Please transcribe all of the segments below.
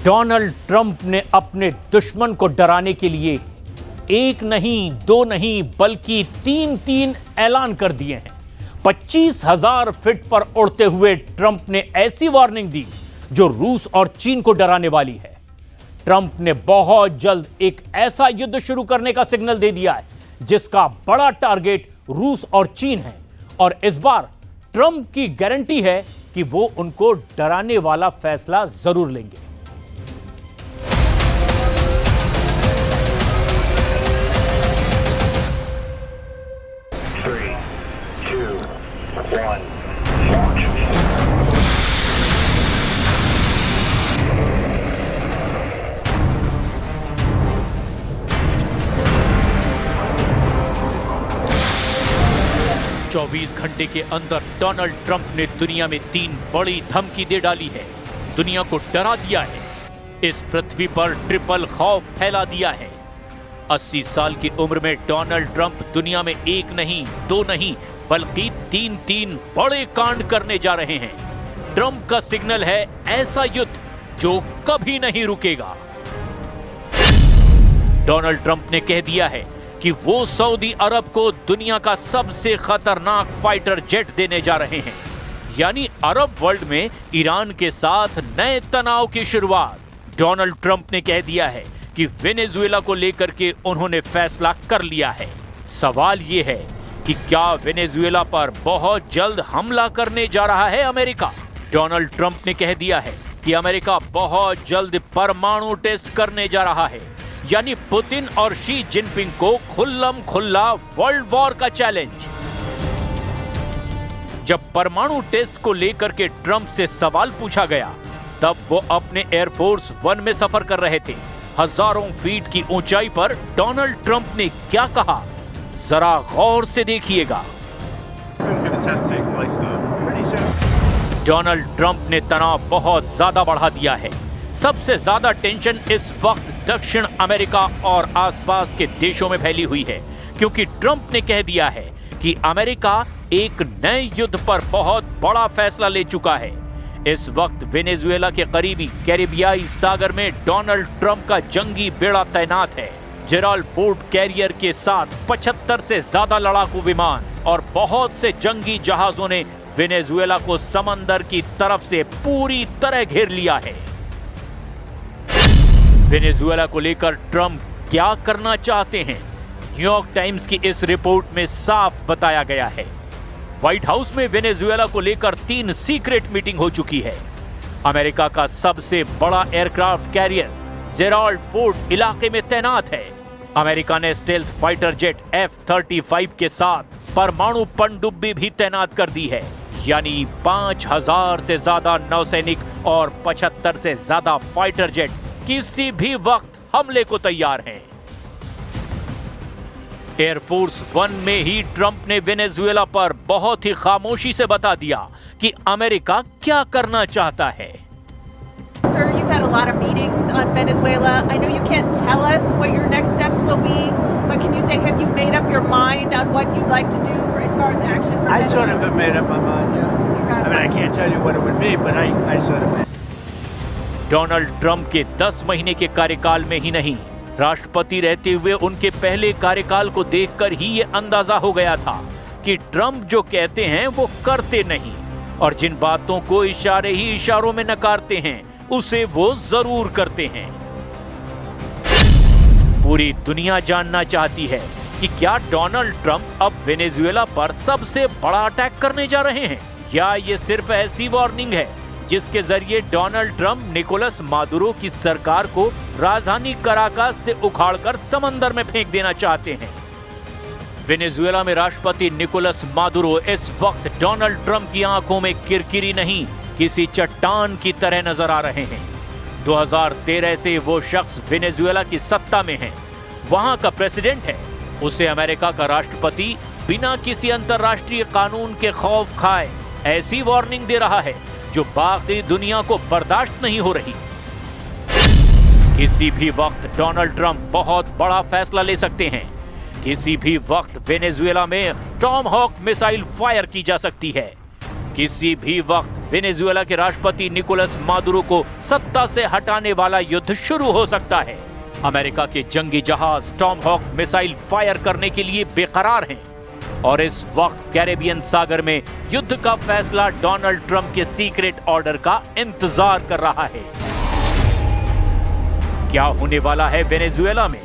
Donald Trump ने अपने दुश्मन को डराने के लिए एक नहीं, दो नहीं, बल्कि तीन ऐलान कर दिए हैं। 25,000 फीट पर उड़ते हुए ट्रंप ने ऐसी वार्निंग दी जो रूस और चीन को डराने वाली है। ट्रंप ने बहुत जल्द एक ऐसा युद्ध शुरू करने का सिग्नल दे दिया है जिसका बड़ा टारगेट रूस और चीन है, और इस बार ट्रंप की गारंटी है कि वो उनको डराने वाला फैसला जरूर लेंगे। चौबीस घंटे के अंदर डोनाल्ड ट्रंप ने दुनिया में 3 बड़ी धमकी दे डाली है, दुनिया को डरा दिया है, इस पृथ्वी पर ट्रिपल खौफ फैला दिया है। 80 साल की उम्र में डोनाल्ड ट्रंप दुनिया में एक नहीं, दो नहीं, बल्कि तीन बड़े कांड करने जा रहे हैं। ट्रंप का सिग्नल है ऐसा युद्ध जो कभी नहीं रुकेगा। डोनाल्ड ट्रंप ने कह दिया है कि वो सऊदी अरब को दुनिया का सबसे खतरनाक फाइटर जेट देने जा रहे हैं, यानी अरब वर्ल्ड में ईरान के साथ नए तनाव की शुरुआत। डोनाल्ड ट्रंप ने कह दिया है कि वेनेजुएला को लेकर के उन्होंने फैसला कर लिया है। सवाल यह है कि क्या वेनेजुएला पर बहुत जल्द हमला करने जा रहा है अमेरिका? डोनाल्ड ट्रंप ने कह दिया है कि अमेरिका बहुत जल्द परमाणु टेस्ट करने जा रहा है, यानी पुतिन और शी जिनपिंग को खुल्लम खुल्ला वर्ल्ड वॉर का चैलेंज। जब परमाणु टेस्ट को लेकर के ट्रंप से सवाल पूछा गया तब वो अपने एयरफोर्स 1 में सफर कर रहे थे। हजारों फीट की ऊंचाई पर डोनाल्ड ट्रंप ने क्या कहा, जरा गौर से देखिएगा। डोनाल्ड ट्रंप ने तनाव बहुत ज्यादा बढ़ा दिया है। सबसे ज्यादा टेंशन इस वक्त दक्षिण अमेरिका और आसपास के देशों में फैली हुई है, क्योंकि ट्रंप ने कह दिया है कि अमेरिका एक नए युद्ध पर बहुत बड़ा फैसला ले चुका है। इस वक्त वेनेजुएला के करीबी कैरिबियाई सागर में डोनाल्ड ट्रंप का जंगी बेड़ा तैनात है। जेराल्ड फोर्ड कैरियर के साथ 75 से ज्यादा लड़ाकू विमान और बहुत से जंगी जहाजों ने वेनेजुएला को समंदर की तरफ से पूरी तरह घेर लिया है। वेनेजुएला को लेकर ट्रंप क्या करना चाहते हैं, न्यूयॉर्क टाइम्स की इस रिपोर्ट में साफ बताया गया है। व्हाइट हाउस में वेनेजुएला को लेकर 3 सीक्रेट मीटिंग हो चुकी है। अमेरिका का सबसे बड़ा एयरक्राफ्ट कैरियर जेराल्ड फोर्ड इलाके में तैनात है। अमेरिका ने स्टेल्थ फाइटर जेट F-35 के साथ परमाणु पनडुब्बी भी तैनात कर दी है, यानी 5,000 से ज्यादा नौसैनिक और 75 से ज्यादा फाइटर जेट किसी भी वक्त हमले को तैयार हैं। एयरफोर्स 1 में ही ट्रंप ने वेनेजुएला पर बहुत ही खामोशी से बता दिया कि अमेरिका क्या करना चाहता है। Sir, you've had a lot of meetings on Venezuela. I know you can't tell us what your next steps will be, but can you say, have you made up your mind on what you'd like to do for as far as action for Venezuela? I sort of have made up my mind, yeah. I mean, I can't tell you what it would be, but I sort of made. Donald Trump के 10 महीने के कार्यकाल में ही नहीं, राष्ट्रपति रहते हुए उनके पहले कार्यकाल को देखकर ही ये अंदाजा हो गया था कि ट्रंप जो कहते हैं वो करते नहीं, और जिन बातों को इशारे ही इशारों में नकारते हैं उसे वो जरूर करते हैं। पूरी दुनिया जानना चाहती है कि क्या डोनाल्ड ट्रंप अब वेनेजुएला पर सबसे बड़ा अटैक करने जा रहे हैं, या ये सिर्फ ऐसी वार्निंग है जिसके जरिए डोनाल्ड ट्रंप निकोलस मादुरो की सरकार को राजधानी कराकास से उखाड़कर समंदर में फेंक देना चाहते हैं। वेनेजुएला में राष्ट्रपति निकोलस मादुरो इस वक्त डोनाल्ड ट्रंप की आंखों में किरकिरी नहीं, किसी चट्टान की तरह नजर आ रहे हैं। 2013 से वो शख्स वेनेजुएला की सत्ता में है, वहां का प्रेसिडेंट है। उसे अमेरिका का राष्ट्रपति बिना किसी अंतर्राष्ट्रीय कानून के खौफ खाए ऐसी वार्निंग दे रहा है जो बाकी दुनिया को बर्दाश्त नहीं हो रही। किसी भी वक्त डोनाल्ड ट्रंप बहुत बड़ा फैसला ले सकते हैं। किसी भी वक्त वेनेजुएला में टॉम हॉक मिसाइल फायर की जा सकती है। किसी भी वक्त वेनेजुएला के राष्ट्रपति निकोलस मादुरो को सत्ता से हटाने वाला युद्ध शुरू हो सकता है। अमेरिका के जंगी जहाज टॉमहॉक मिसाइल फायर करने के लिए बेकरार हैं और इस वक्त कैरेबियन सागर में युद्ध का फैसला डोनाल्ड ट्रंप के सीक्रेट ऑर्डर का इंतजार कर रहा है। क्या होने वाला है वेनेजुएला में?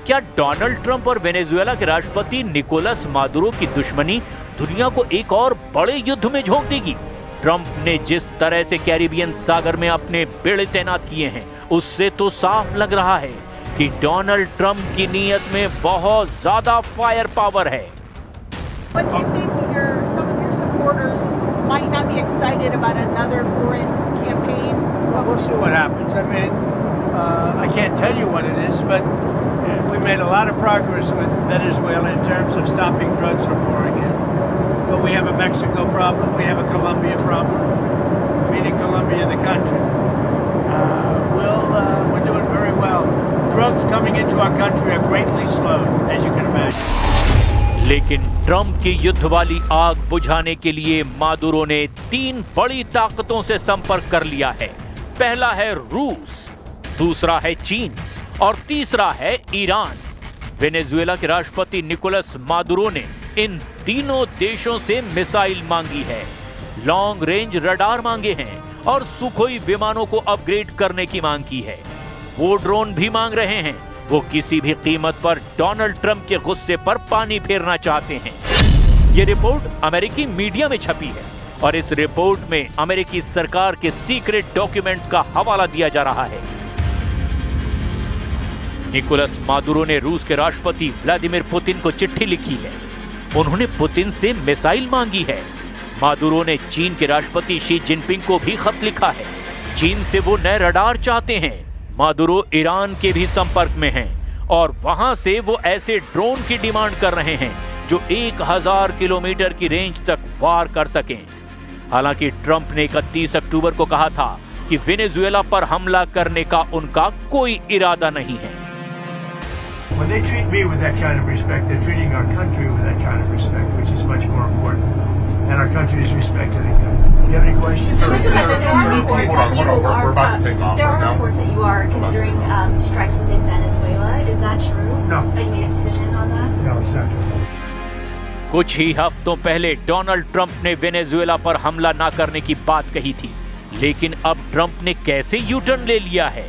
क्या डोनाल्ड ट्रंप और वेनेजुएला के राष्ट्रपति निकोलस मादुरो की दुश्मनी दुनिया को एक और बड़े युद्ध में झोंक देगी? ट्रंप ने जिस तरह से कैरिबियन सागर में अपने बेड़े तैनात किए हैं, उससे तो साफ लग रहा है कि डोनाल्ड ट्रंप की नीयत में बहुत ज्यादा फायर पावर है। What do you say to some of your supporters who might not be excited about another foreign campaign? Well, we'll see what happens. I mean, I can't tell you what it is, but we made a lot of progress with Venezuela in terms of stopping drugs from pouring in. But we have a Mexico problem, we have a Colombia problem, meaning Colombia in the country. We're doing very well. Drugs coming into our country are greatly slowed, as you can imagine. लेकिन Trump की युद्ध वाली आग बुझाने के लिए Maduro ने 3 बड़ी ताकतों से संपर्क कर लिया है। पहला है रूस, दूसरा है चीन और तीसरा है ईरान। वेनेजुएला के राष्ट्रपति निकोलस मादुरो ने इन तीनों देशों से मिसाइल मांगी है, लॉन्ग रेंज रडार मांगे हैं और सुखोई विमानों को अपग्रेड करने की मांग की है। वो ड्रोन भी मांग रहे हैं। वो किसी भी कीमत पर डोनाल्ड ट्रंप के गुस्से पर पानी फेरना चाहते हैं। ये रिपोर्ट अमेरिकी मीडिया में छपी है और इस रिपोर्ट में अमेरिकी सरकार के सीक्रेट डॉक्यूमेंट का हवाला दिया जा रहा है। निकोलस मादुरो ने रूस के राष्ट्रपति व्लादिमीर पुतिन को चिट्ठी लिखी है। उन्होंने पुतिन से मिसाइल मांगी है। मादुरो ने चीन के राष्ट्रपति शी जिनपिंग को भी खत लिखा है। चीन से वो नए रडार चाहते हैं। मादुरो ईरान के भी संपर्क में हैं और वहां से वो ऐसे ड्रोन की डिमांड कर रहे हैं जो 1000 किलोमीटर की रेंज तक वार कर सकें। हालांकि ट्रंप ने 31 अक्टूबर को कहा था कि वेनेजुएला पर हमला करने का उनका कोई इरादा नहीं है। When they treat me with that kind of respect, they're treating our country with that kind of respect, which is much more important. And our country is respected again. Do you have any questions? There are reports that you are considering strikes within Venezuela. Is that true? No. That you made a decision on that? No, it's not true. कुछ ही हफ्तों पहले Donald Trump ने Venezuela पर हमला ना करने की बात कही थी, लेकिन अब ट्रंप ने कैसे यू टर्न ले लिया है,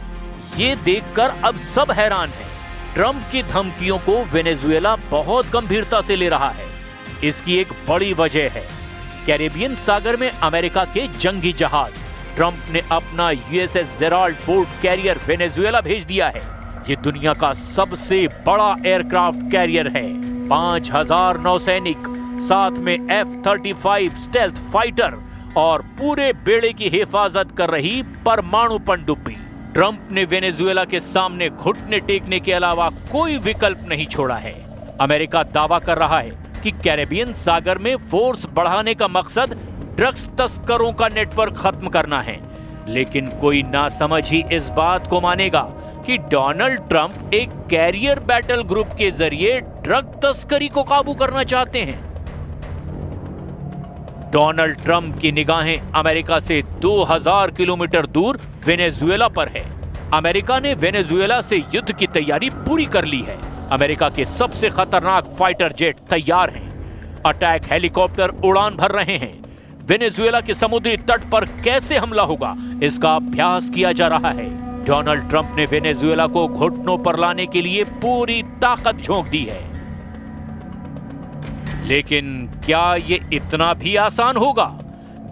ये देखकर अब सब हैरान हैं। ट्रंप की धमकियों को वेनेजुएला बहुत गंभीरता से ले रहा है। इसकी एक बड़ी वजह है कैरेबियन सागर में अमेरिका के जंगी जहाज। ट्रंप ने अपना USS Gerald Ford carrier Venezuela भेज दिया है। ये दुनिया का सबसे बड़ा एयरक्राफ्ट कैरियर है। 5000 नौसैनिक, साथ में F-35 स्टेल्थ फाइटर और पूरे बेड़े की हिफाजत कर रही परमाणु पनडुब्बी। ट्रंप ने वेनेजुएला के सामने घुटने टेकने के अलावा कोई विकल्प नहीं छोड़ा है। अमेरिका दावा कर रहा है कि कैरेबियन सागर में फोर्स बढ़ाने का मकसद ड्रग्स तस्करों का नेटवर्क खत्म करना है, लेकिन कोई नासमझ ही इस बात को मानेगा कि डोनाल्ड ट्रंप एक कैरियर बैटल ग्रुप के जरिए ड्रग तस्करी को काबू करना चाहते हैं। डोनाल्ड ट्रंप की निगाहें अमेरिका से 2000 किलोमीटर दूर वेनेजुएला पर है। अमेरिका ने वेनेजुएला से युद्ध की तैयारी पूरी कर ली है। अमेरिका के सबसे खतरनाक फाइटर जेट तैयार हैं। अटैक हेलीकॉप्टर उड़ान भर रहे हैं। वेनेजुएला के समुद्री तट पर कैसे हमला होगा, इसका अभ्यास किया जा रहा है। डोनाल्ड ट्रंप ने वेनेजुएला को घुटनों पर लाने के लिए पूरी ताकत झोंक दी है। लेकिन क्या ये इतना भी आसान होगा?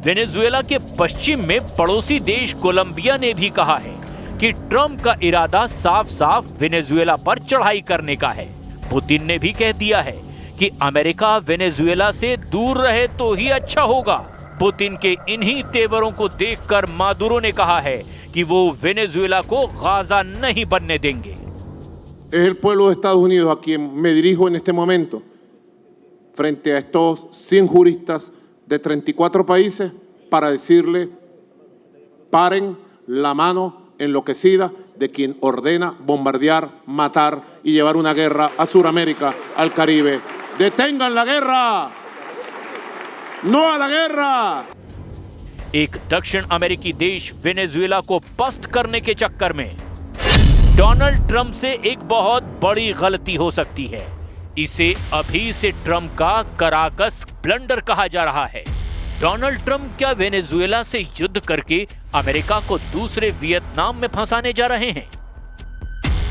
वेनेजुएला के पश्चिम में पड़ोसी देश कोलंबिया ने भी कहा है कि ट्रंप का इरादा साफ साफ वेनेजुएला पर चढ़ाई करने का है। पुतिन ने भी कह दिया है कि अमेरिका वेनेजुएला से दूर रहे तो ही अच्छा होगा। पुतिन के इन्हीं तेवरों को देखकर मादुरो ने कहा है कि वो वेनेजुएला को गाजा नहीं बनने देंगे। Es el pueblo de Estados Unidos a quien me dirijo en este momento, frente a estos 100 juristas de 34 países, para decirle: paren la mano enloquecida de quien ordena bombardear, matar y llevar una guerra a Sudamérica, al Caribe. ¡Detengan la guerra! ¡No a la guerra! एक दक्षिण अमेरिकी देश Venezuela को पस्त करने के चक्कर में डोनाल्ड ट्रंप से एक बहुत बड़ी गलती हो सकती है। इसे अभी से ट्रंप का कराकस ब्लंडर कहा जा रहा है। डोनाल्ड ट्रंप क्या वेनेजुएला से युद्ध करके अमेरिका को दूसरे वियतनाम में फंसाने जा रहे हैं?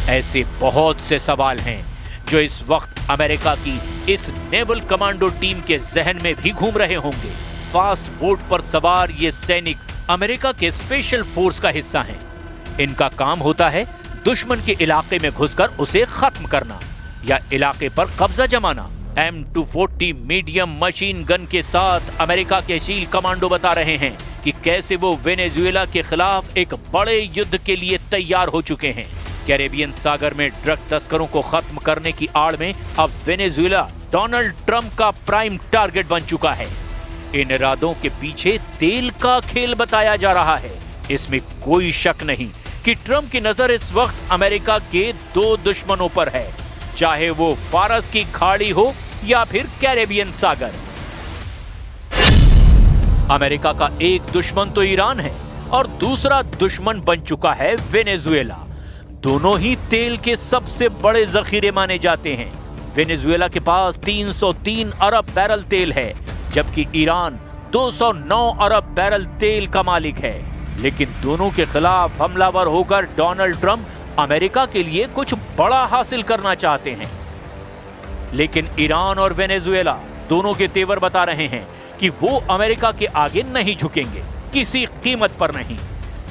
ऐसे बहुत से सवाल हैं जो इस वक्त अमेरिका की इस नेवल कमांडो टीम के जहन में भी घूम रहे होंगे। फास्ट बोट पर सवार ये सैनिक अमेरिका के स्पेशल फोर्स का हिस्सा हैं। इनका काम होता है दुश्मन के इलाके में घुसकर उसे खत्म करना या इलाके पर कब्जा जमाना। M240 मीडियम मशीन गन के साथ अमेरिका के शील कमांडो बता रहे हैं कि कैसे वो वेनेजुएला के खिलाफ एक बड़े युद्ध के लिए तैयार हो चुके हैं। कैरेबियन सागर में ड्रग तस्करों को खत्म करने की आड़ में अब वेनेजुएला डोनाल्ड ट्रंप का प्राइम टारगेट बन चुका है। इन इरादों के पीछे तेल का खेल बताया जा रहा है। इसमें कोई शक नहीं कि ट्रंप की नजर इस वक्त अमेरिका के दो दुश्मनों पर है, चाहे वो फारस की खाड़ी हो या फिर कैरेबियन सागर। अमेरिका का एक दुश्मन तो ईरान है और दूसरा दुश्मन बन चुका है वेनेजुएला। दोनों ही तेल के सबसे बड़े जखीरे माने जाते हैं। वेनेजुएला के पास 303 अरब बैरल तेल है, जबकि ईरान 209 अरब बैरल तेल का मालिक है। लेकिन दोनों के खिलाफ हमलावर होकर डोनाल्ड ट्रंप अमेरिका के लिए कुछ बड़ा हासिल करना चाहते हैं। लेकिन ईरान और वेनेजुएला दोनों के तेवर बता रहे हैं कि वो अमेरिका के आगे नहीं झुकेंगे, किसी कीमत पर नहीं,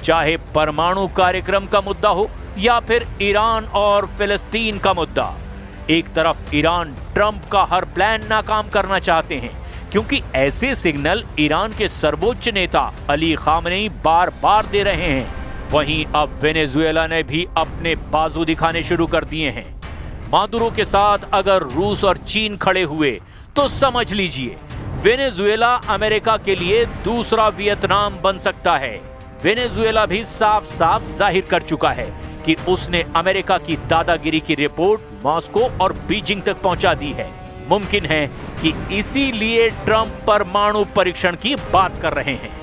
चाहे परमाणु कार्यक्रम का मुद्दा हो या फिर ईरान और फिलिस्तीन का मुद्दा। एक तरफ ईरान ट्रंप का हर प्लान नाकाम करना चाहते हैं, क्योंकि ऐसे सिग्नल ईरान के सर्वोच्च नेता अली खामनेई बार बार दे रहे हैं। वहीं अब वेनेजुएला ने भी अपने बाजू दिखाने शुरू कर दिए हैं। मादुरो के साथ अगर रूस और चीन खड़े हुए तो समझ लीजिए वेनेजुएला अमेरिका के लिए दूसरा वियतनाम बन सकता है। वेनेजुएला भी साफ साफ जाहिर कर चुका है कि उसने अमेरिका की दादागिरी की रिपोर्ट मॉस्को और बीजिंग तक पहुंचा दी है। मुमकिन है कि इसीलिए ट्रंप परमाणु परीक्षण की बात कर रहे हैं।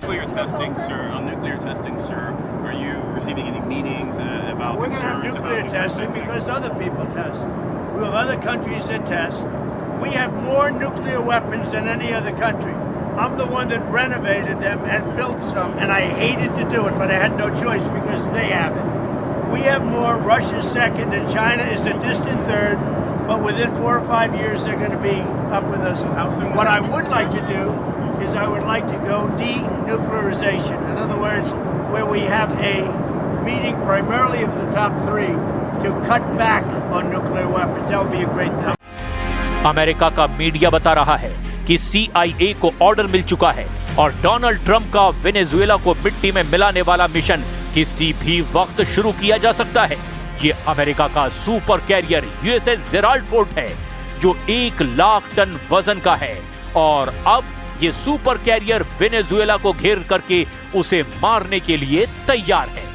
Nuclear testing, sir. On nuclear testing, sir. Are you receiving any meetings about We're going to have concerns nuclear about testing because other people test. We have other countries that test. We have more nuclear weapons than any other country. I'm the one that renovated them and built some, and I hated to do it, but I had no choice because they have it. We have more. Russia's second, and China is a distant third. But within 4 or 5 years, they're going to be up with us. What I would like to do is I would like to go denuclearization. In other words, where we have a meeting primarily of the top 3 to cut back on nuclear weapons. That would be a great thing. America का media बता रहा है कि CIA को order मिल चुका है और Donald Trump का वेनेजुएला को मिट्टी में मिलाने वाला मिशन किसी भी वक्त शुरू किया जा सकता है। ये अमेरिका का super carrier USS Gerald Ford है, जो 1 लाख टन वजन का है और अब ये सुपर कैरियर वेनेजुएला को घेर करके उसे मारने के लिए तैयार है।